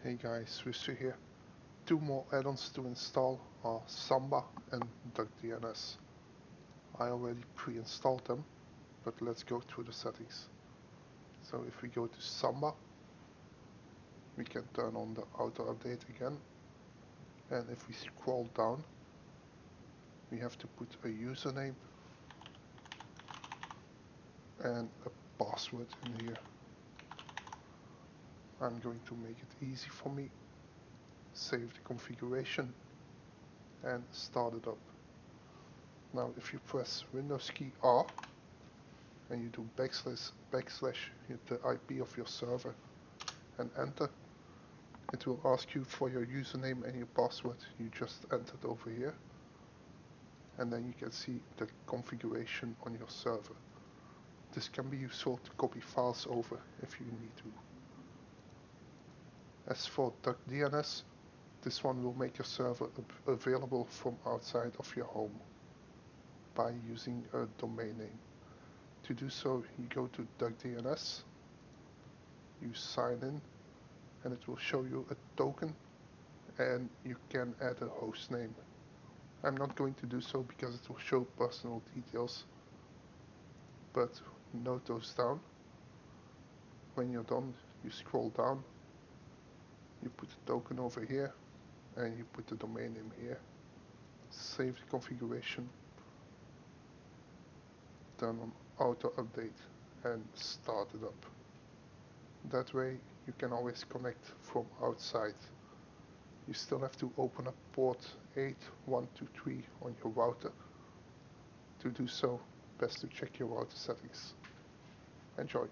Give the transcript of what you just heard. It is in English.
Hey guys, Risu here. Two more add-ons to install are Samba and DuckDNS. I already pre-installed them, but let's go through the settings. So if we go to Samba, we can turn on the auto update again. And if we scroll down, we have to put a username and a password in here. I'm going to make it easy for me. Save the configuration and start it up. Now if you press Windows key R and you do backslash hit the IP of your server and enter, it will ask you for your username and your password you just entered over here, and then you can see the configuration on your server. This can be useful to copy files over if you need to. As for DuckDNS, this one will make your server available from outside of your home by using a domain name. To do so, you go to DuckDNS, you sign in, and it will show you a token, and you can add a host name. I'm not going to do so because it will show personal details, but note those down. When you're done, you scroll down, you put the token over here, and you put the domain name here. Save the configuration, turn on auto update, and start it up. That way you can always connect from outside. You still have to open up port 8123 on your router. To do so, best to check your router settings. Enjoy.